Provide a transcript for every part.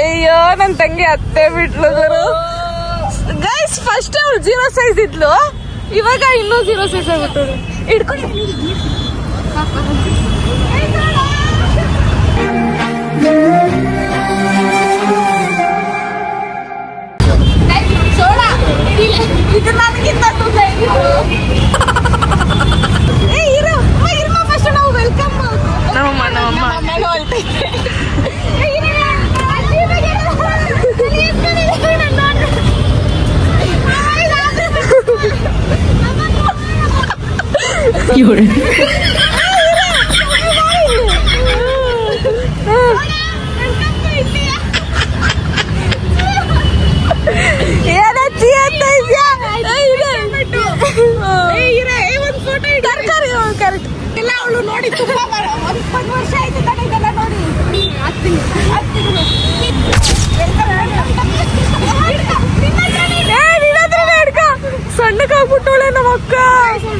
ಅಯ್ಯೋ ನನ್ ತಂಗಿ ಅತ್ತೆ ಬಿಟ್ಲು ಗೈಸ್. ಫಸ್ಟ್ ಅವಳು 0 ಸೈಜ್ ಇದ್ಲು, ಇವಾಗ ಇನ್ನೂ 0 ಸೈಜ್ ಆಗ್ಬಿಟ್ಟು ಹಿಡ್ಕೊಂಡು ಇದು ನನಗಿಂತ ಫಸ್ಟ್ ನಾವು ವೆಲ್ಕಮ್ ಇಲ್ಲ ಅವಳು ನೋಡಿ ತುಂಬಾ 1 ವರ್ಷ ಆಯ್ತು ತಾನೆ ಇದೆಲ್ಲ ನೋಡಿ. ಸಣ್ಣಕ್ಕಾಗ್ಬಿಟ್ಟವಳೆ ನಮ್ಮ ಅಕ್ಕ.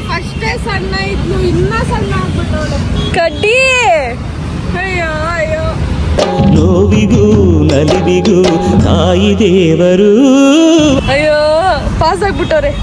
ಫಸ್ಟೇ ಸಣ್ಣ ಇದ್ಲು, ಇನ್ನ ಸಣ್ಣ ಆಗ್ಬಿಟ್ಟವಳೆ ಕಡ್ಡಿ. ಅಯ್ಯೋ ಅಯ್ಯೋ ನೋವಿಗೂ ನಲಿವಿಗೂ ತಾಯಿ ದೇವರು. ಅಯ್ಯೋ ಪಾಸ್ ಆಗ್ಬಿಟ್ಟವ್ರೆ.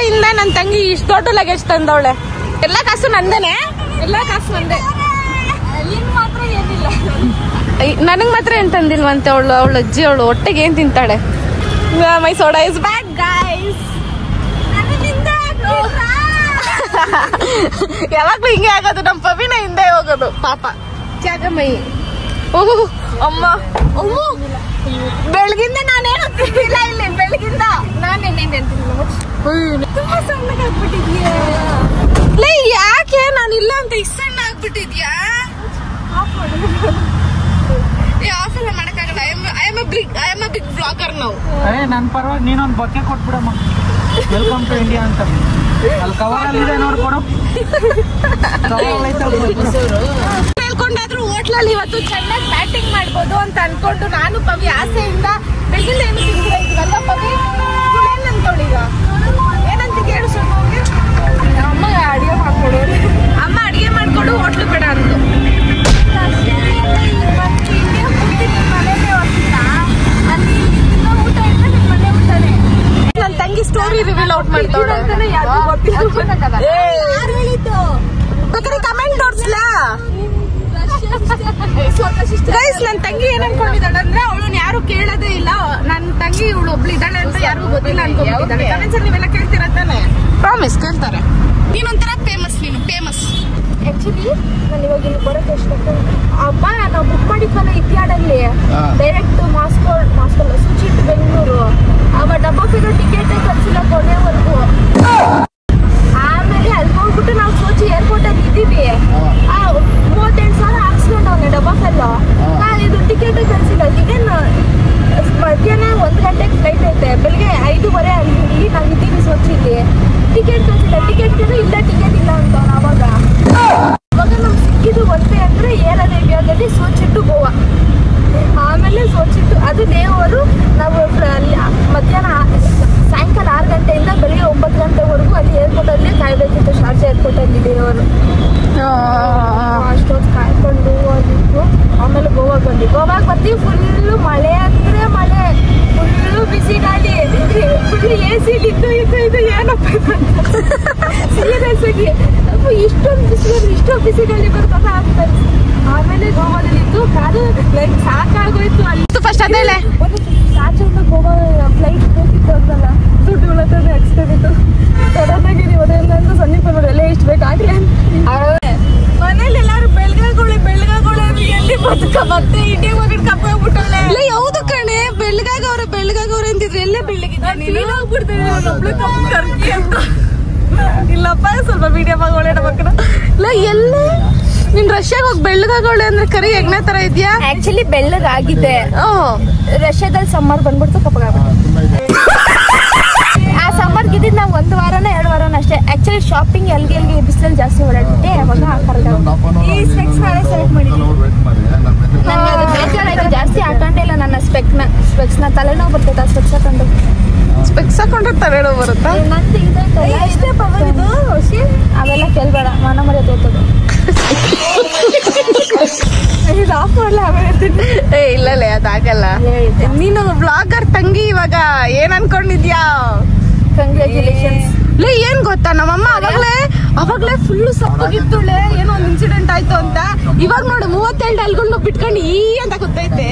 ಇಂದ ನನ್ ತಂಗಿ ಇಷ್ಟು ದೊಡ್ಡ ಲಗೇಜ್ ತಂದವಳೆ. ಎಲ್ಲಾ ಕಾಸು ನಂದೇನೆ, ಎಲ್ಲಾ ಕಾಸು ನಂದೆ. ಮಾತ್ರ ಏನಿಲ್ಲ, ನನಗ್ ಮಾತ್ರ ಏನ್ ತಂದಿಲ್ವಂತೆ. ಅವಳ ಅಜ್ಜಿ ಅವಳು ಹೊಟ್ಟೆಗೆ ಏನ್ ತಿಂತಾಳೆ. ಮೈ ಸೋಡಾ ಇಸ್ ಬ್ಯಾಕ್ ಗೈಸ್. ಯಾವಾಗ್ಲೂ ಹಿಂಗೆ ಆಗೋದು, ನಮ್ ಪವಿನ ಹಿಂದೆ ಹೋಗೋದು ಪಾಪ. ತ್ಯಾಗಮೈ ಓಹೋ ಅಮ್ಮ ಅಮ್ಮ, ಬೆಳಗಿಂದ ನಾನೇನು ತಿಂದಿಲ್ಲ ಇಲ್ಲಿ. ಬೆಳಗಿಂದ ನಾನೇನೇನು ತುಂಬಾ ಸಣ್ಣಗಾಗ್ಬಿಟ್ಟಿದ್ಯಾ. ಯಾಕೆ ನಾನಿಲ್ಲ ಅಂತ ಇಷ್ಟ ಸಣ್ಣ ಆಗ್ಬಿಟ್ಟಿದ್ಯಾ? ಆಫ್ ಎಲ್ಲ ಮಾಡಕ್ಕಾಗಲ್ಲ. I am a big blogger ನಾವು. ನನ್ ಪರವಾಗಿ ನೀನೊಂದು ಬೊಕ್ಕೆ ಕೊಟ್ಬಿಡಮ್ಮ. ವೆಲ್ಕಮ್ ಟು ಇಂಡಿಯಾ ಅಂತ ಅಲ್ಲಿ ಕವರ್ ಅಲ್ಲಿ ಇದೆ ನೋಡ್ಕೊಡು. ಹೇಳ್ಕೊಂಡಾದ್ರೂ ಹೋಟ್ಲಲ್ಲಿ ಇವತ್ತು ಚೆನ್ನಾಗಿ ಬ್ಯಾಟಿಂಗ್ ಮಾಡ್ಬೋದು ಅಂತ ಅನ್ಕೊಂಡು ನಾನು ಪವಿ ಆಸೆಯಿಂದ ಬೆಳಗಿಂದ ಏನು ತಿಂದಿಲ್ಲ ಇದಲ್ಲ. ಪವಿ ಏನ್ ಅನ್ಕೊಳ್ಳೀಗ ಏನಂತ ಕೇಳು ಸ್ವಲ್ಪ ಅವ್ರಿಗೆ. ಅಮ್ಮ ಅಡಿಗೆ ಮಾಡ್ಕೊಡು, ಅಮ್ಮ ಅಡಿಗೆ ಮಾಡ್ಕೊಡು, ಹೋಟ್ಲು ಬೇಡ ಅಂದು. ನನ್ ತಂಗಿ ಸ್ಟೋರಿ ರಿವೀಲ್ ಔಟ್ ಮಾಡ್ತಾಳೆ. ಕಮೆಂಟ್ ನೋಡ್ಸ್ಲಾ ಗೈಸ್. ನನ್ ತಂಗಿ ಏನ್ ಅನ್ಕೊಂಡಿದ್ದಾಳೆ ಅಂದ್ರೆ ಅವಳನ್ನ ಯಾರು ಕೇಳೋದೇ ಇಲ್ಲ. ನನ್ ತಂಗಿ ಇವಳು ಒಬ್ಳು ಇದ್ದಾಳೆ ಅಂತ ಯಾರಿಗೂ ಗೊತ್ತಿಲ್ಲ ಅನ್ಕೊಂಡಿದ್ದಾಳೆ. ಕಮೆಂಟ್ಸ್ ಅಲ್ಲಿ ನೀವೆಲ್ಲ ಕೇಳ್ತೀರ ತಾನೆ? ಪ್ರಾಮಿಸ್ ಕೇಳ್ತಾರೆ. ನೀನೊಂಥರ ಫೇಮಸ್, ನೀನು ಫೇಮಸ್. ಆಕ್ಚುಲಿ ನಾನು ಇವಾಗ ಇಲ್ಲಿ ಬರೋಕೆ ಎಷ್ಟು ಅಬ್ಬಾ, ನಾವು ಬುಕ್ ಮಾಡಿದ್ವಲ್ಲ ಇತ್ಯಾಡಲ್ಲಿ ಡೈರೆಕ್ಟ್ ಮಾಸ್ಕೋ ಸುಚಿ ಟು ಬೆಂಗಳೂರು. ಅವ ಡಬ್ಬಾ ಫಿರೋ ಟಿಕೆಟ್ ಕಳ್ಸಿಲ್ಲ ಕೊನೆವರೆಗೂ. ಆಮೇಲೆ ಅಲ್ಲಿ ಹೋಗ್ಬಿಟ್ಟು ನಾವು ಸೋಚಿ ಏರ್ಪೋರ್ಟ್ ಅಲ್ಲಿ ಇದ್ದೀವಿ. 38,000 ಹಾಕ್ಸ್ಕೊಂಡು ಅವನೇ ಡಬ್ಬಾ ಫೆಲ್ಲ. ಇದು ಟಿಕೆಟ್ ಕಳ್ಸಿಲ್ಲ. ಈಗೇನು ಮಧ್ಯಾಹ್ನ 1 ಗಂಟೆಗೆ ಫ್ಲೈಟ್ ಐತೆ, ಬೆಳಿಗ್ಗೆ 5:15 ಅಲ್ಲಿ ನಾವು ಇದ್ದೀವಿ ಸೋಚಿಲಿ. ಟಿಕೆಟ್ ಕಳ್ಸಿಲ್ಲ. ಟಿಕೆಟ್ ಇಲ್ಲ, ಟಿಕೆಟ್ ಇಲ್ಲ ಅಂತ ಅವಾಗ ನಮ್ಗೆ ಸಿಕ್ಕಿದ್ದು ಒಂದೇ ಅಂದ್ರೆ ಏರ್ ಅರೇಬಿಯಾದಲ್ಲಿ ಸೋಚಿ ಟು ಗೋವಾ. ಆಮೇಲೆ ಸೋಚಿಟ್ಟು ಅದು ದೇವರು ನಾವು ಮಧ್ಯಾಹ್ನ ಸಾಯಂಕಾಲ 6 ಗಂಟೆಯಿಂದ ಬೆಳಿಗ್ಗೆ 9 ಗಂಟೆವರೆಗೂ ಅಲ್ಲಿ ಏರ್ಪೋರ್ಟ್ ಅಲ್ಲಿ ಕಾಯ್ಬೇಕಿತ್ತು. ಶಾರ್ಜಾ ಏರ್ಪೋರ್ಟ್ ಅಲ್ಲಿ ದೇವರು ಅಷ್ಟೊತ್ತು ಕಾಯ್ಕೊಂಡು ಹೋಗಿತ್ತು. ಆಮೇಲೆ ಗೋವಾಗೆ ಬಂದ್ವಿ. ಗೋವಾಗೆ ಬರ್ತೀವಿ, ಫುಲ್ಲು ಮಳೆ ಅಂದ್ರೆ ಮಳೆ, ಫುಲ್ಲು ಬಿಸಿ ಗಾಳಿ, ಫುಲ್ AC ಇದ್ದು ಏನಪ್ಪ ಸೀರಿಯಸ್ ಆಗಿ ಇಷ್ಟೊಂದು ಬಿಸಿ ಗಾಳಿ ಬರ್ತದ ಆಗ್ತಾರೆ. ಆಮೇಲೆ ಗೋವಾದಲ್ಲಿ ಇತ್ತು ಕಾದು ಲೈಕ್ ಸಾಕಾಗೋಯ್ತು. ಅಲ್ಲಿ ಫಸ್ಟ್ ಅದೇಲೆ ಸಾಚಂದ ಗೋವಾ ಫ್ಲೈಟ್ ಬೇಕಿತ್ತು ಅಂತಲ್ಲ, ದುಡ್ಡು ಉಳತದೆ ಎಕ್ಸ್ಟ್ರಾ ಸಡನ್ ಆಗಿ ನೀವು ಅದೆಲ್ಲ ಅಂತ ಸಮೀಪ ಎಲ್ಲ ಎಷ್ಟು ಬೇಕಾಗ್ಲಿ. ಮನೇಲಿ ಎಲ್ಲಾರು ಬೆಳಗಾಗೋಳೆ ಎಲ್ಲಿ ಬದುಕ ಮತ್ತೆ ಇಂಡಿಯಾಗ ಹೋಗಿ ಕಪ್ಪ ಹೋಗ್ಬಿಟ್ಟಳೆ. ಕರ್ಕಿ ಅಂತ ಇಲ್ಲಪ್ಪ ಸ್ವಲ್ಪ ಮೀಡಿಯಂ ಆಗಿ ಒಳ್ಳೆ ಮಕ್ಕಳು ಇಲ್ಲ ಎಲ್ಲ ನೀನ್ ರಷ್ಯಾಗ ಹೋಗಿ ಬೆಳ್ಳಗಾಗೋಳೆ ಅಂದ್ರೆ ಕರಿ ಎಗ್ನೆ ತರ ಇದ್ಯಾ ಆಕ್ಚುಲಿ ಬೆಳ್ಳಗಾಗಿದೆ ರಷ್ಯಾದಲ್ಲಿ ಸಮ್ಮರ್ ಬಂದ್ಬಿಡ್ತು ಕಪ್ಪಗಾಗ್ಬಿಟ್ಟು ಆ ಸಮ್ಮರ್ ಗಿದ್ದಿದ್ ನಾವ್ 1 ವಾರನ 2 ವಾರನ ಅಷ್ಟೇ ಆಕ್ಚುಲಿ ಶಾಪಿಂಗ್ ಎಲ್ಗೆ ಬಿಸಿಲಲ್ಲಿ ಜಾಸ್ತಿ ಓಡಾಡ್ಬಿಟ್ಟೆ ಅವಾಗ ಈ ಸ್ಪೆಕ್ಸ್ ಸೆಲೆಕ್ಟ್ ಮಾಡಿದ್ದೀನಿ ನಂಗೆ ಅದು ಬೇಜಾರಾಯ್ತು ಜಾಸ್ತಿ ಹಾಕೊಂಡೇ ಇಲ್ಲ ನನ್ನ ಸ್ಪೆಕ್ಸ್ನ ತಲೆನೋವು ಬರ್ತೈತೆ ಆ ಸ್ಪೆಕ್ಸ್ ಹಾಕೊಂಡ್ರೆ ತಲೆನೋವು ಬರುತ್ತಾ ಎಷ್ಟೇ ಪವರ್ ಇದು ಅವೆಲ್ಲ ಕೇಳ್ಬೇಡ ಮನ ಮರ್ಯಾದೆ ಹೋಗ್ತದೆ ಆಫ್ ಮಾಡಲ್ಲ ಆಮೇಲೆ ಇಲ್ಲಲೇ ಅದಾಗಲ್ಲ ನೀನು ಬ್ಲಾಗರ್ ತಂಗಿ ಇವಾಗ ಏನ್ ಅನ್ಕೊಂಡಿದ್ಯಾ ಕಂಗ್ರ್ಯಾಚುಲೇಷನ್ಸ್ ಲೇ ಏನ್ ಗೊತ್ತಾ ನಮ್ಮಮ್ಮ ಅವಾಗ್ಲೇ ಫುಲ್ ಸಪ್ಪಗಿತ್ತುಳೆ ಏನೋ ಒಂದ್ ಇನ್ಸಿಡೆಂಟ್ ಆಯ್ತು ಅಂತ ಇವಾಗ ನೋಡು 37 ಅಲ್ಗೊಂಡು ಬಿಟ್ಕೊಂಡು ಈ ಅಂತ ಗೊತ್ತೈತೆ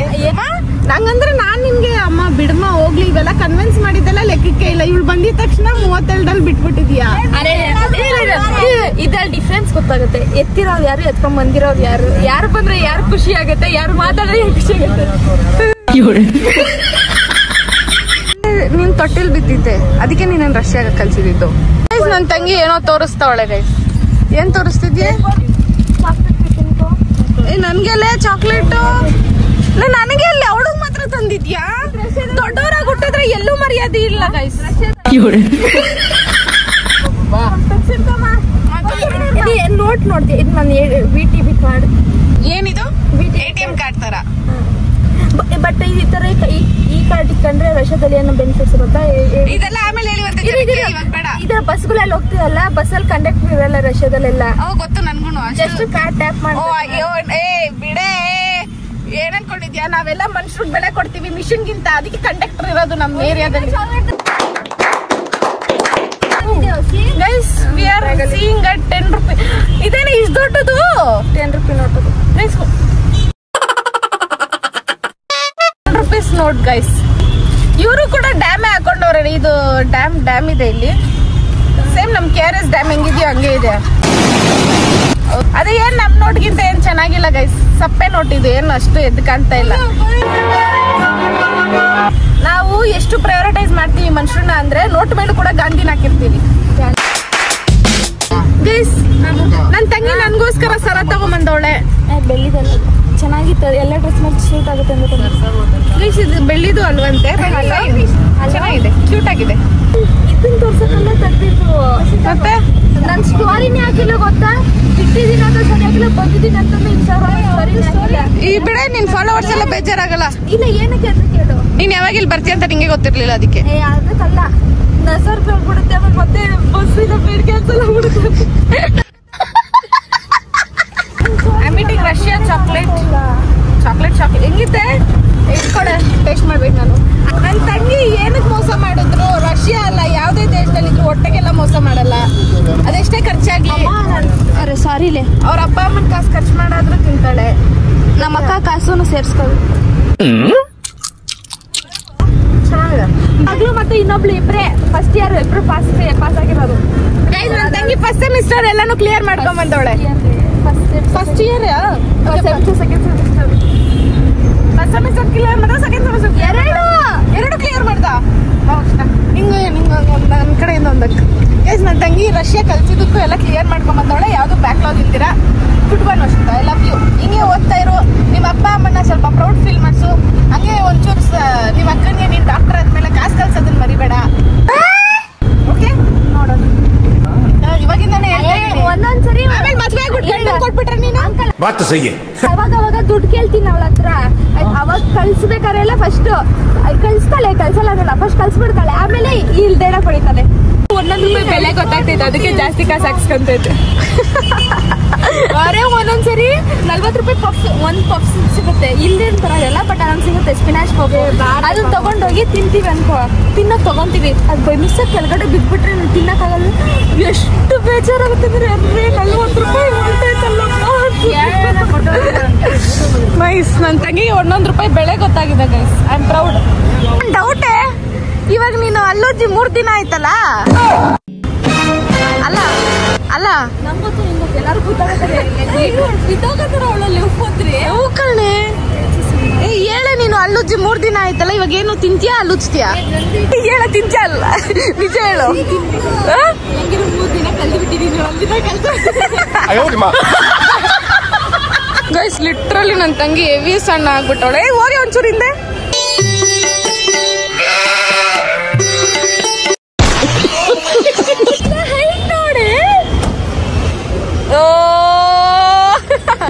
ನಂಗಂದ್ರೆ ನಾನ್ ನಿಮ್ಗೆ ಅಮ್ಮ ಬಿಡಮ್ಮ ಹೋಗ್ಲಿ ಇವೆಲ್ಲ ಕನ್ವಿನ್ಸ್ ಮಾಡಿದ್ದೆಲ್ಲ ಲೆಕ್ಕಕ್ಕೆ ಇಲ್ಲ ಇವಳು ಬಂದಿದ ತಕ್ಷಣ 37 ಬಿಟ್ಬಿಟ್ಟಿದ್ಯಾ ಇದ್ರಲ್ಲಿ ಡಿಫ್ರೆನ್ಸ್ ಗೊತ್ತಾಗುತ್ತೆ ಎತ್ತಿರೋರು ಯಾರು ಎತ್ಕೊಂಡ್ ಬಂದಿರೋರು ಯಾರು ಬಂದ್ರೆ ಯಾರು ಖುಷಿ ಆಗುತ್ತೆ ಯಾರು ಮಾತಾಡಿದ್ರೆ ಯಾರು ಖುಷಿ ಆಗುತ್ತೆ ನೀನ್ ತೊಟ್ಟಿಲ್ ಬಿದ್ದಿದ್ದೆ ಅದಕ್ಕೆ ನೀನ್ ರಷ್ಯಾಗ ಕಲ್ಸಿದ್ದು ನನ್ ತಂಗಿ ಏನೋ ತೋರಿಸ್ತಾವಳೆ ಗೈಸ್ ಏನ್ ತೋರಿಸ್ತಿದ್ಯೆ ನನ್ಗೆಲ್ಲ ಚಾಕ್ಲೇಟ್ ನನಗೆ ಅಲ್ಲಿ ಅವಳಿಗೆ ಮಾತ್ರ ತಂದಿದ್ಯಾ ದೊಡ್ಡವರಾಗಿ ಹುಟ್ಟಿದ್ರೆ ಎಲ್ಲೂ ಮರ್ಯಾದೆ ಇಲ್ಲ ಗೈಸ್ ನೋಟ್ ನೋಡ್ತಿ ಇದು ನನ್ನ VTB ಕಾರ್ಡ್ ಏನಿದು ATM ಕಾರ್ಡ್ ತರ ಬಟ್ ಈ ತರ ಈ ಕಾರ್ಡ್ ಇಟ್ಕೊಂಡ್ರೆ ರಷ್ಯಾದಲ್ಲಿ ಏನೋ ಬೆನಿಫಿಟ್ಸ್ ಇರುತ್ತಾ ಇದೆಲ್ಲ ಆಮೇಲೆ ಇದರ ಬಸ್ಗಳಲ್ಲಿ ಹೋಗ್ತೀವಲ್ಲ ಬಸ್ಸಲ್ಲಿ ಕಂಡಕ್ಟರ್ ಇರಲ್ಲ ರಷ್ಯಾದಲ್ಲೆಲ್ಲ ಗೊತ್ತು ನನ್ಗೂ ಜಸ್ಟ್ ಕಾರ್ಡ್ ಟ್ಯಾಪ್ ಮಾಡಿ ಬಿಡೆ ಏನ್ ಅನ್ಕೊಂಡಿದ್ಯಾ ನಾವೆಲ್ಲ ಮನುಷ್ಯರಿಗೆ ಬೆಲೆ ಕೊಡ್ತೀವಿ ಮಿಷನ್ ಗಿಂತ ಅದಕ್ಕೆ ಕಂಡಕ್ಟರ್ ಇರೋದು ನಮ್ಮ ಏರಿಯಾದಲ್ಲಿ guys we are seeing at 10 ರೂಪಾಯಿ ಇದೇನೆ ಇಷ್ಟು ದೊಡ್ಡದು 10 ರೂಪಾಯಿ ನೋಟದು ಗೈಸ್ ನೋಟ್ ಗೈಸ್ ಇವರು ಕೂಡ ಡ್ಯಾಮೇ ಹಾಕೊಂಡವ್ರೆ ಇದು ಡ್ಯಾಮ್ ಇದೆ ಇಲ್ಲಿ ಸೇಮ್ ನಮ್ KRS ಡ್ಯಾಮ್ ಹೆಂಗಿದ್ಯೋ ಹಂಗೆ ಇದೆ ಅದೇ ಏನ್ ನಮ್ ನೋಟ್ಗಿಂತ ಏನ್ ಚೆನ್ನಾಗಿಲ್ಲ ಗೈಸ್ ಸಪ್ಪೆ ನೋಟ್ ಇದು ಏನು ಅಷ್ಟು ಎದ್ದು ಕಾಣ್ತಾ ಇಲ್ಲ ನಾವು ಎಷ್ಟು ಪ್ರಯಾರಿಟೈಸ್ ಮಾಡ್ತೀವಿ ಮನುಷ್ಯರನ್ನ ಅಂದ್ರೆ ನೋಟ್ ಮೇಲೂ ಕೂಡ ಗಾಂಧಿನ ಹಾಕಿರ್ತೀವಿ ಗೈಸ್ ನನ್ ತಂಗಿ ನನ್ಗೋಸ್ಕರ ಸರ ತಗೊಂಬಂದವಳೆ ಬೆಳ್ಳಿದಲ್ಲ ಚೆನ್ನಾಗಿತ್ತು ಎಲ್ಲ ಡ್ರೆಸ್ ಮೇಲೆ ಸೂಟ್ ಆಗುತ್ತೆ ಪ್ಲೀಸ್ ಇದು ಬೆಳ್ಳಿದು ಅಲ್ವಂತೆ ಚೆನ್ನಾಗಿದೆ ಕ್ಯೂಟ್ ಆಗಿದೆ ಇದನ್ನ ತೋರ್ಸಕ್ಕಲ್ಲ ತೆಗ್ದಿದ್ರು ಮತ್ತೆ ನನ್ ಸ್ಟೋರಿನೇ ಹಾಕಿಲ್ಲ ಗೊತ್ತಾ ಇಟ್ಟಿದ್ದೀನಿ ಅಂತ ಸರಿ ಹಾಕಿಲ್ಲ ಬಂದಿದ್ದೀನಿ ಅಂತಂದ್ರೆ ಈ ಬಿಡೆ ನಿನ್ ಫಾಲೋವರ್ಸ್ ಎಲ್ಲ ಬೇಜಾರಾಗಲ್ಲ ಇಲ್ಲ ಏನಕ್ಕೆ ಅಂತ ಕೇಳು ನೀನ್ ಯಾವಾಗ ಇಲ್ಲಿ ಬರ್ತೀಯ ಅಂತ ನಿಂಗೆ ಗೊತ್ತಿರ್ಲಿಲ್ಲ ಅದಕ್ಕೆ ಅದಕ್ಕಲ್ಲ ನಸರ್ ಬಿಡುತ್ತೆ ಆಮೇಲೆ ಮತ್ತೆ ಬಸ್ಸಿನ ಬೇಡ ಕ್ಯಾನ್ಸಲ್ ಆಗ್ಬಿಡುತ್ತೆ ರಷ್ಯಾ ಚಾಕ್ಲೇಟ್ ಹೆಂಗಿದೆ ಇಟ್ಕೊಡೆ ಟೇಸ್ಟ್ ಮಾಡ್ಬೇಕು ನಾನು ನನ್ನ ತಂಗಿ ಏನಕ್ಕೆ ಮೋಸ ಮಾಡಿದ್ರು ರಷ್ಯಾ ಅಲ್ಲ ಯಾವುದೇ ದೇಶದಲ್ಲಿದ್ರು ಹೊಟ್ಟೆಗೆಲ್ಲ ಮೋಸ ಮಾಡಲ್ಲ ಅದೆಷ್ಟೇ ಖರ್ಚಾಗ್ಲಿ ಅರೆ ಸಾರಿಲೆ ಅವ್ರ ಅಪ್ಪ ಅಮ್ಮನ ಕಾಸು ಖರ್ಚು ಮಾಡಾದ್ರೂ ತಿಂತಾಳೆ ನಮ್ಮ ಅಕ್ಕ ಕಾಸು ಸೇರ್ಸ್ಕೊಳ್ಳಿ ಮಗಳು ಮತ್ತೆ ಇನ್ನೊಬ್ಳು ಇಬ್ರೆ ಫಸ್ಟ್ ಇಯರ್ ಇಬ್ರು ಪಾಸ್ ಆಗಿರೋದು ನನ್ನ ತಂಗಿ ಫಸ್ಟ್ ಸೆಮಿಸ್ಟರ್ ಎಲ್ಲಾನು ಕ್ಲಿಯರ್ ಮಾಡ್ಕೊಂಡ್ ಬಂದವಳೆ first year second semester first semester clear ಮಾಡ್ದ ಸೆಕೆಂಡ್ ಸೆಮಿಸ್ಟರ್ ಎರಡು ಕ್ಲಿಯರ್ ಮಾಡ್ದ ಹಿಂಗೆ ನನ್ನ ಕಡೆಯಿಂದ ಒಂದಕ್ಕೆ ಗೈಸ್ ನನ್ನ ತಂಗಿ ರಷ್ಯಾ ಕಲ್ಸಿದ್ದಕ್ಕೂ ಎಲ್ಲ ಕ್ಲಿಯರ್ ಮಾಡ್ಕೊಂಡ್ ಬಂದವಳೆ ಯಾವ್ದು ಬ್ಯಾಕ್ಲಾಗ್ ಇಲ್ದಿರ ಫುಟ್ಬಾಲ್ ಅಷ್ಟ ಐ ಲವ್ ಯು ಹಿಂಗೆ ಓದ್ತಾ ಇರು ನಿಮ್ಮ ಅಪ್ಪ ಅಮ್ಮನ ಸ್ವಲ್ಪ ಪ್ರೌಡ್ ಫೀಲ್ ಮಾಡಿಸು ಹಂಗೆ ಒಂಚೂರು ನಿಮ್ಮ ಅಕ್ಕನಿಗೆ ನೀನು ಡಾಕ್ಟರ್ ಆದ್ಮೇಲೆ ಕಾಸು ಕಲ್ಸೋದನ್ನ ಮರಿಬೇಡ ಓಕೆ ನೋಡೋದು ಇವಾಗಿಂದಾನೆ ಒಂದೊಂದ್ಸರಿ ಆಮೇಲೆ ಮದ್ವೆ ಕೊಟ್ಬಿಟ್ರೆ ನೀನು ಅವಾಗ ದುಡ್ಡು ಕೇಳ್ತೀನಿ ಅವಳ ಹತ್ರ ಅವಾಗ ಕಳ್ಸ್ಬೇಕಾರೆಲ್ಲ ಫಸ್ಟ್ ಕಳ್ಸ್ತಾಳೆ ಕಳ್ಸಲ್ಲ ಫಸ್ಟ್ ಕಳ್ಸ್ಬಿಡ್ತಾಳೆ ಆಮೇಲೆ ಇಲ್ದೇನ ಕೊಡಿತಾಳೆ ಒಂದೊಂದು ರೂಪಾಯಿ ಬೆಲೆ ಗೊತ್ತಾಗ್ತೈತೆ ಅದಕ್ಕೆ ಜಾಸ್ತಿ ಕಾಸು ಹಾಕ್ಸ್ಕೊಂತೈತೆ ಅರೆ ಒಂದೊಂದ್ಸರಿ 40 ರೂಪಾಯಿ ಪಫ್ಸ್ ಒಂದ್ ಪಫ್ಸ್ ಸಿಗುತ್ತೆ ಇಲ್ಲೇನ್ ತರಲ್ಲ ಬಟ್ ಅದೊಂದು ಸಿಗುತ್ತೆ ಸ್ಪಿನಾಚ್ ಪಫ್ ಅದನ್ನ ತಗೊಂಡೋಗಿ ತಿಂತೀವಿ ಅನ್ಕೋ ತಿನ್ನೋಕ್ ತಗೊಂತೀವಿ ಅದು ಬೈ ಮಿಸ್ ಕೆಳಗಡೆ ಬಿದ್ಬಿಟ್ರೆ ತಿನ್ನಕ್ಕಾಗಲ್ಲ ಎಷ್ಟು ಬೇಜಾರಾಗುತ್ತೆ ಅಂದ್ರೆ 40 ರೂಪಾಯಿ ನೈಸ್ ನನ್ನ ತಂಗಿಗೆ 1 ರೂಪಾಯಿ ಬೆಲೆ ಗೊತ್ತಾಗಿದೆ ಗೈಸ್ ಐ ಆಮ್ ಪ್ರೌಡ್ ಡೌಟೇ ಇವಾಗ ನೀನು ಅಲ್ಲೋಜಿ 3 ದಿನ ಆಯ್ತಲ್ಲ ಅಲ್ಲ ನಮ್ಮತ್ತು ನಿಮ್ಗೆ ಎಲ್ಲರೂ ಗೊತ್ತಾಗುತ್ತೆ ಅವಳಲ್ಲಿ ಉಪ್ಪೋದ್ರಿ ಹೂ ಕಣೆ ಹೇಳ ನೀನು ಹಲ್ಲುಜ್ಜಿ 3 ದಿನ ಆಯ್ತಲ್ಲ, ಇವಾಗ ಏನು ತಿಂತೀಯಾ ಹಲ್ಲುಜ್ತೀಯಾ? ಹೇಳ ತಿಂತೀಯ ಅಲ್ಲ, ನಿಜ ಹೇಳು. 3 ದಿನ ಕಲ್ತ್ಬಿಟ್ಟಿದೀನಿ, 1 ದಿನ ಗೈಸ್ ಲಿಟ್ರಲಿ ನನ್ನ ತಂಗಿ ಹೆವಿ ಸಣ್ಣ ಆಗ್ಬಿಟ್ಟವಳೆ. ಹೋಗಿ ಒಂಚೂರು ಹಿಂದೆ.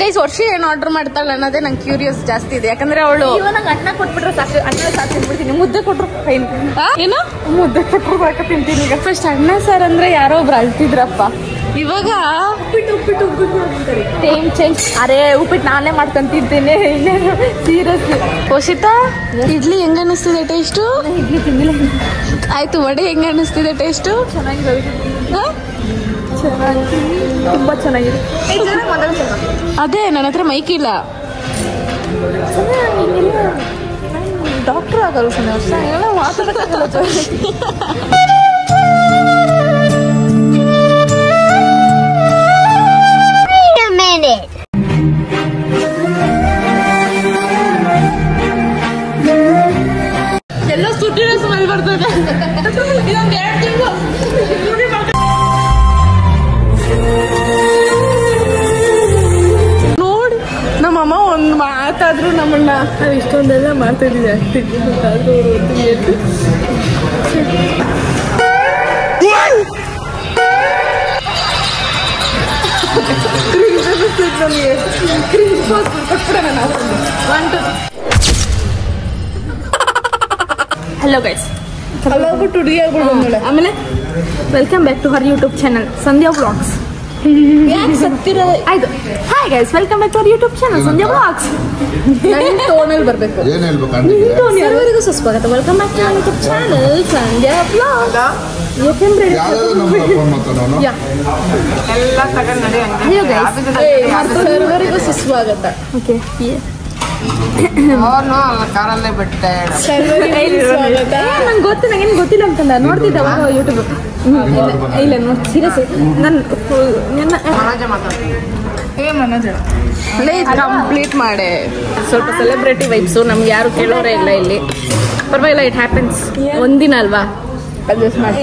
ಗೈಸ್ ವರ್ಷಿ ಏನು ಆರ್ಡರ್ ಮಾಡ್ತಾಳೆ ಅನ್ನೋದೇ ನಂಗೆ ಕ್ಯೂರಿಯಸ್ ಜಾಸ್ತಿ ಇದೆ. ಯಾಕಂದ್ರೆ ಅವಳು ಅನ್ನ ಕೊಟ್ಬಿಟ್ರೆ ಸಾಕು, ಅನ್ನ ಸಾಕು ತಿನ್ಬಿಡ್ತೀನಿ. ಮುದ್ದೆ ಕೊಟ್ರು ಏನು ಮುದ್ದೆ ಕೊಟ್ರು ಸಾಕು ತಿಂತೀನಿ. ಈಗ ಫಸ್ಟ್ ಅನ್ನ ಸಾರ್ ಅಂದ್ರೆ ಯಾರೋ ಒಬ್ರು ಅಳ್ತಿದ್ರಪ್ಪ, ಇವಾಗ ಉಪ್ಪಿಟ್ಟು ಟೈಮ್ ಚೇಂಜ್. ಅರೆ ಉಪ್ಪಿಟ್ಟು ನಾನೇ ಮಾಡ್ಕೊಂಡು ತಿಂತೀನಿ. ಇನ್ನೇನು ಸೀರಿಯಸ್. ಪೋಷಿತಾ ಇಡ್ಲಿ ಹೆಂಗ ಅನಿಸ್ತಿದೆ ಟೇಸ್ಟು? ಇಡ್ಲಿ ತಿಂದಿಲ್ಲ. ಆಯ್ತು, ವಡೆ ಹೆಂಗ ಅನಿಸ್ತಿದೆ ಟೇಸ್ಟು? ಚೆನ್ನಾಗಿದೆ, ತುಂಬಾ ಚೆನ್ನಾಗಿದೆ. ಅದೇ ನನ್ನ ಹತ್ರ ಮೈಕ್ ಇಲ್ಲ. ಡಾಕ್ಟರ್ ಆಗಲ್ಲ ವರ್ಷ ಎಲ್ಲ ಮಾತಾಡೋಕ್ಕಾಗಲ್ಲ. ಎಲ್ಲ ಸುಟ್ಟಿರೋ ಸ್ಮೆಲ್ ಬರ್ತದೆ. ಇದೊಂದು 2 ತಿಂಗಳು ನೋಡಿ ನಮ್ಮಮ್ಮ ಒಂದು ಮಾತಾದ್ರು ನಮ್ಮನ್ನ ನಾವು ಇಷ್ಟೊಂದೆಲ್ಲ ಮಾಡ್ತಿದ್ದೀವಿ ಆಗ್ತಿದ್ವಿ. ಹಲೋ ಗೈಸ್, ಆಮೇಲೆ welcome back to her YouTube channel Sandhya vlogs. ಆಯ್ತು, hi guys, welcome back to our YouTube channel Sandhya vlogs. ಟೋನಲ್ಲಿ ಬರಬೇಕು. ಎಲ್ಲರಿಗೂ ಸುಸ್ವಾಗತ. Welcome back to YouTube channel Sandhya vlogs. ಎಲ್ಲರಿಗೂ ಸುಸ್ವಾಗತ. ಓಕೆ, ಕಾರಲ್ಲೇ ಬಿಟ್ಟೆ. ನಂಗೆ ಗೊತ್ತು, ನಂಗೇನು ಗೊತ್ತಿಲ್ಲ ಅಂತಂದ ನೋಡ್ತಿದ್ದೆ ಅವಾಗ ಯೂಟ್ಯೂಬ್. ಇಲ್ಲ ನೋಡಿ ಸೀರಿಯಸ್ ಕಂಪ್ಲೀಟ್ ಮಾಡೆ. ಸ್ವಲ್ಪ ಸೆಲೆಬ್ರಿಟಿ ವೈಬ್ಸು, ನಮ್ಗೆ ಯಾರು ಕೇಳೋರೇ ಇಲ್ಲ ಇಲ್ಲಿ. ಪರವಾಗಿಲ್ಲ, ಇಟ್ ಹ್ಯಾಪನ್ಸ್. ಒಂದಿನ ಅಲ್ವಾ, ಅಡ್ಜಸ್ಟ್ ಮಾಡಿ.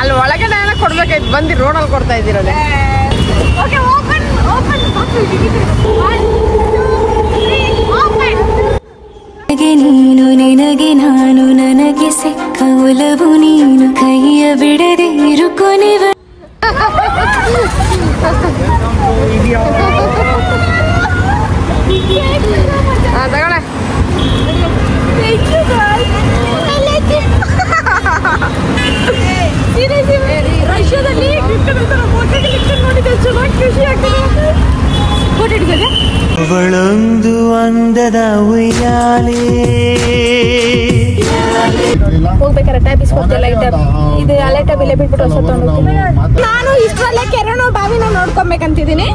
ಅಲ್ಲಿ ಒಳಗಡೆ ಎಲ್ಲ ಕೊಡ್ಬೇಕಾಯ್ತು, ಬಂದು ರೋಡಲ್ಲಿ ಕೊಡ್ತಾ ಇದ್ದೀರಲ್ಲ. ನೀನು ನಿನಗೆ ನಾನು, ನನಗೆ ಸಿಕ್ಕ ಒಲವು ನೀನು, ಕೈಯ ಬಿಡದೆ ಇರು ಕೊನೆವ. ತಗೊಳ್ಳ ರಷ್ಯಾದಲ್ಲಿ ಖುಷಿ ಆಗ್ತದೆ. ಅವಳೊಂದು ಅಂದದ ಉಯ್ಯಾಲೆ. ಹೋಗ್ಬೇಕಾರೆ ಟ್ಯಾಬಿಸ್ ಕೊಡ್ತಿಲ್ಲ. ಇದು ಅಲೆಟ ಬೆಲೆ ಬಿಟ್ಬಿಟ್ಟು ಹೊಸ ತಗೊಂಡು ನಾನು ಇಷ್ಟರಲ್ಲೇ ಕೆರೆನೋ ಬಾವಿನ ನೋಡ್ಕೊಬೇಕಂತಿದ್ದೀನಿ.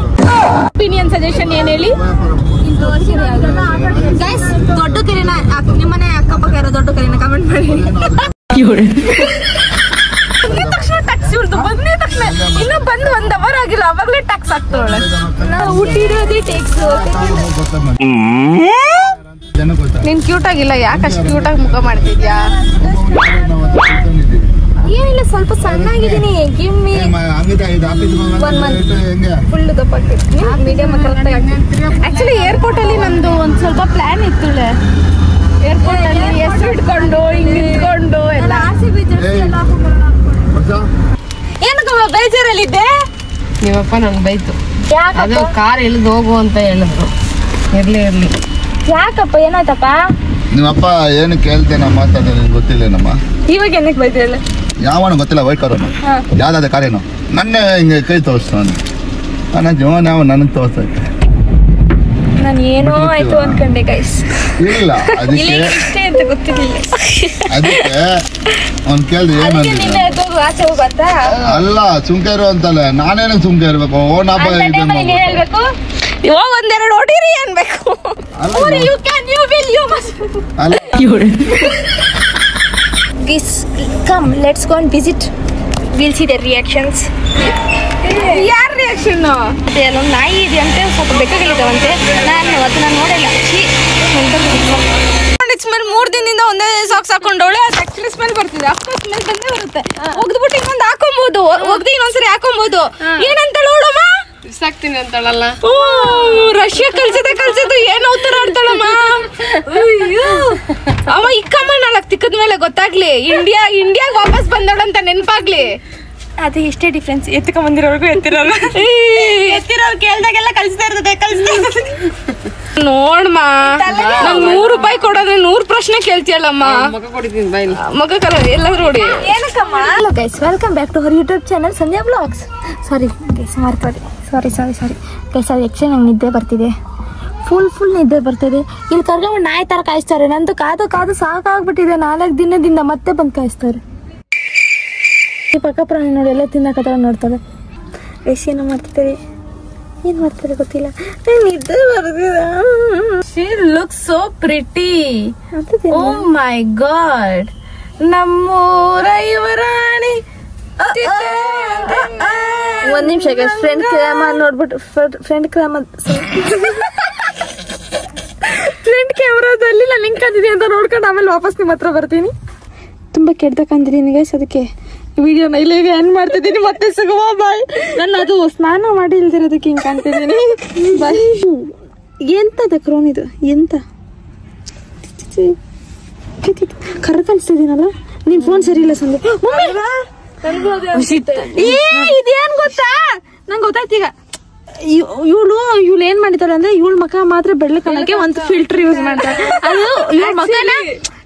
ಒಪಿನಿಯನ್ ಸಜೆಷನ್ ಏನ್ ಹೇಳಿ? ದೊಡ್ಡ ಕೆರೆನ, ನಿಮ್ಮನೆ ಅಕ್ಕಪಕ್ಕ ಇರೋ ದೊಡ್ಡ ಕೆರೆನ ಕಮೆಂಟ್ ಮಾಡಿ. ತಕ್ಷಣ ಟ್ಯಾಕ್ಸ್ ಇಳ್ದು ಬಂದ ತಕ್ಷಣ ಇನ್ನೂ ಬಂದು 1 ಅವರ್ ಆಗಿಲ್ಲ, ಅವಾಗಲೇ ಟ್ಯಾಕ್ಸ್ ಆಗ್ತಾವಳೆ. ನಾವು ಹುಟ್ಟಿರೋದೇ ಟ್ಯಾಕ್ಸ್. ನೀನ್ ಕ್ಯೂಟ್ ಆಗಿಲ್ಲ, ಯಾಕಷ್ಟು ಕ್ಯೂಟ್ ಆಗಿ ಮುಖ ಮಾಡ್ತಿದ್ಯಾ? ಏನಿಲ್ಲ, ಸ್ವಲ್ಪ ಸಣ್ಣ ಆಗಿದ್ದೀನಿ. ಗಿವ್ ಮೀ 1 ಮಂತ್ ಫುಲ್ ದಪ್ಪ ಆಗ್ತಿದ್ದೀನಿ. ಮೀಡಿಯಂ ಕರೆಕ್ಟಾಗಿ ಆಗ್ತೀನಿ. ಆಕ್ಚುಲಿ ಏರ್ಪೋರ್ಟ್ ಅಲ್ಲಿ ನಂದು ಒಂದ್ ಸ್ವಲ್ಪ ಪ್ಲಾನ್ ಇತ್ತು. ಏರ್ಪೋರ್ಟ್ ಅಲ್ಲಿ ಹೆಸರು ಇಟ್ಕೊಂಡು ಹಿಂಗ್ ನಿಂತ್ಕೊಂಡು ಎಲ್ಲ. ಏನಕ್ಕ ಬೇಜಾರಲ್ಲಿದ್ದೆ? ನೀವಪ್ಪ ನಂಗೆ ಬೈತು. ಅದು ಕಾರ್ ಇಳಿದು ಹೋಗು ಅಂತ ಹೇಳಿದ್ರು. ಇರ್ಲಿ. ಯಾಕಪ್ಪ, ಏನಾಯ್ತಪ್ಪ? ನಿಮ್ಮಪ್ಪ ಏನು ಕೇಳ್ತೇನೆ ಮಾತಾಡ ಗೊತ್ತಿಲ್ಲೇನಮ್ಮ. ಇವಾಗ ಏನಕ್ಕೆ ಬೈತಿರಲ್ಲ? ಯಾವನು ಗೊತ್ತಿಲ್ಲ, ವೈಟ್ ಕಾರು ಯಾವ್ದಾದ ಕಾರೇನು ನನ್ನೇ ಹಿಂಗೆ ಕೈ ತೋರಿಸ್ತಾನೆ. ನನ್ನ ಜೀವನ ಯಾವ ನನಗೆ ತೋರ್ಸಕ್ಕೆ ನಾನು ಏನೋ ಆಯ್ತು ಅನ್ಕೊಂಡೆ ಗೈಸ್. ಇಲ್ಲ ಅದಕ್ಕೆ ಇಷ್ಟೇ ಅಂತ ಗೊತ್ತಿರಲಿಲ್ಲ. ಅದಕ್ಕೆ ಅವ್ನು ಕೇಳಿದ್ರೆ ಏನು ಆಚೆ ಹೋಗತ್ತ ಅಲ್ಲ, ಸುಮ್ಕೆ ಇರು ಅಂತಲ್ಲ. ನಾನೇನಕ್ಕೆ ಸುಮ್ಕೆ ಇರ್ಬೇಕು? ಓ ನಾಪ ಹೇಳ್ಬೇಕು, ಇವಾಗ 1-2 ಹೊಡೀರಿ ಅನ್ಬೇಕು. you can, you will, you must. Guys, come, let's go and visit. We'll see their reactions. ಯಾರ ರಿಯಾಕ್ಷನ್? ಅಲ್ಲೊಂದು ನಾಯಿ ಇದೆ ಅಂತೆ, ಸ್ವಲ್ಪ ಬೆಕ್ಕಗಳಿದಾವಂತೆ. ನಾನು ಅದನ್ನ ನೋಡಿಲ್ಲ. ಸ್ಮೆಲ್ 3 ದಿನದಿಂದ ಒಂದೇ ಸಾಕ್ಸ್ ಹಾಕೊಂಡವಳೆ. ಅದು ಆಕ್ಚುಲಿ ಸ್ಮೆಲ್ ಬರ್ತಿದೆ. ಅಫ್ಕೋರ್ಸ್ ಸ್ಮೆಲ್ ಬಂದೇ ಬರುತ್ತೆ. ಒಗ್ದ್ಬಿಟ್ಟು ಇನ್ನೊಂದು ಹಾಕೊಬಹುದು, ಒಗ್ದು ಇನ್ನೊಂದ್ಸರಿ ಹಾಕೊಬಹುದು. ಏನಂತ ನೋಡಮ್ಮ? ಸಾಕ್ತೀನಿ ಅಂತಾಳಲ್ಲ. ರಷ್ಯಾ ಕಲ್ಸಿದ್ದು ಏನ್ ಉತ್ತರ ಆಡ್ತಾಳಮ್ಮ. ಅವ ಇಕ್ಕಮ್ಮ 4 ತಿಕ್ಕದ ಮೇಲೆ ಗೊತ್ತಾಗ್ಲಿ ಇಂಡಿಯಾಗ ವಾಪಸ್ ಬಂದವಳಂತ ನೆನಪಾಗ್ಲಿ. ಅದು ಎಷ್ಟೇ ಡಿಫ್ರೆನ್ಸ್, ಎತ್ಕೊಂಡ್ ಬಂದಿರೋರ್ಗು ಎತ್ತಿರೋರು ಕೇಳ್ದಾಗೆಲ್ಲ ಕಲ್ಸ್ತಾ ಇರ್ತದೆ. ನೋಡ್ಮಾ, ನಂಗೆ 100 ರೂಪಾಯಿ ಕೊಡೋದ್ರೆ 100 ಪ್ರಶ್ನೆ ಕೇಳ್ತಿಯಲ್ಲಮ್ಮ. ಮಗ ಕಲ ಎಲ್ಲಾದ್ರೂ ನೋಡಿ. Hello guys, welcome back to our YouTube channel Sandhya blogs. Sorry guys, ಮಾರ್ಕೊಳ್ಳಿ. ಸಾರಿ ಗೈಸ್, ಅದು ಆ್ಯಕ್ಚುಲಿ ನಂಗೆ ನಿದ್ದೆ ಬರ್ತಿದೆ, ಫುಲ್ ನಿದ್ದೆ ಬರ್ತಿದೆ. ಇಲ್ಲಿ ಕರ್ಕೊಂಡು ನಾಯಿ ಥರ ಕಾಯಿಸ್ತಾರೆ. ನಂದು ಕಾದು ಸಾಕಾಗ್ಬಿಟ್ಟಿದೆ. 4 ದಿನದಿಂದ ಮತ್ತೆ ಬಂದು ಕಾಯಿಸ್ತಾರೆ. ಈ ಪಕ್ಕ ಪ್ರಾಣಿ ನೋಡಿ ಎಲ್ಲ ತಿನ್ನಕತ್ತಾರ ನೋಡ್ತಾರೆ. ಗೈಸ್ ಏನು ಮಾಡ್ತಿದ್ದಾರೆ ಗೊತ್ತಿಲ್ಲ. ನಿದ್ದೆ ಬರ್ತಿದೆ. She looks so pretty. Oh my god. ನಮ್ಮೂರ ಯುವರಾಣಿ. ಒಂದ್ ನಿಮಿಷ ಫ್ರೆಂಡ್ ಕ್ಯಾಮ ನೋಡ್ಬಿಟ್ಟು ಫ್ರೆಂಡ್ ಕ್ಯಾಮ್ರಾದಲ್ಲಿ ನಾನು ಲಿಂಕ್ ಅಂತಿದ್ದೀನಿ ಅಂತ ನೋಡ್ಕೊಂಡು ಆಮೇಲೆ ವಾಪಸ್ ನಿಮ್ಮ ಹತ್ರ ಬರ್ತೀನಿ. ತುಂಬಾ ಕೆಡ್ದಕ್ಕಂದಿದ್ದೀನಿ ಗೈಸ್, ಅದಕ್ಕೆ ವಿಡಿಯೋನ ಇಲ್ಲಿಗೆ ಎಂಡ್ ಮಾಡ್ತಿದ್ದೀನಿ. ಮತ್ತೆ ಸಿಗುವ ಬಾಯ್. ನಾನು ಅದು ಸ್ನಾನ ಮಾಡಿ ಇಲ್ದಿರೋದಕ್ಕೆ ಹಿಂಗೆ ಕಾಣ್ತಿದ್ದೀನಿ. ಬಾಯ್. ಎಂತದ ಕ್ರೋನ್ ಇದು? ಎಂತ ಕರ್ರ ಕಾಣಿಸ್ತಿದ್ದೀನಲ್ಲ. ನಿಮ್ ಫೋನ್ ಸರಿ ಇಲ್ಲ ಸಂದೆ. ಇದೇನ್ ಗೊತ್ತಾ, ನಂಗೆ ಗೊತ್ತಾಯ್ತು ಈಗ. ಇವಳು ಏನ್ ಮಾಡಿದಾರೆ ಅಂದ್ರೆ, ಇವಳ ಮಕ್ಕ ಮಾತ್ರ ಬೆಳ್ಳ ಕಾಣಕ್ಕೆ ಒಂದು ಫಿಲ್ಟರ್ ಯೂಸ್ ಮಾಡ್ತಾರೆ. ಅದು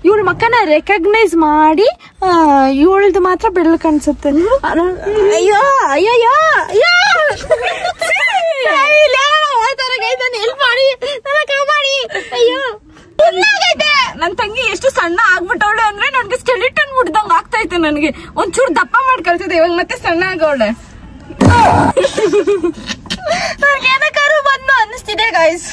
ಇವಳ ಮಕ್ಕನ ರೆಕಗ್ನೈಸ್ ಮಾಡಿ ಇವಳದು ಮಾತ್ರ ಬೆಳ್ಳ ಕಾಣಿಸುತ್ತೆ. ಅಯ್ಯೋ ಹೆಲ್ಪ್ ಮಾಡಿ, ಅಯ್ಯೋ ನನ್ ತಂಗಿ ಎಷ್ಟು ಸಣ್ಣ ಆಗ್ಬಿಟ್ಟವಳೆ ಅಂದ್ರೆ ನನ್ಗೆ ಸ್ಕೆಲಿಟನ್ ಮುಟ್ದಂಗ ಆಗ್ತೈತೆ. ನನಗೆ ಒಂಚೂರು ದಪ್ಪ ಮಾಡಿ ಕಳ್ಸಿದೆ, ಇವಾಗ ಮತ್ತೆ ಸಣ್ಣ ಆಗವಳೆ. ನನಗೇನಕ್ಕಾರು ಬಂದು ಅನ್ನಿಸ್ತಿದೆ ಗೈಸ್.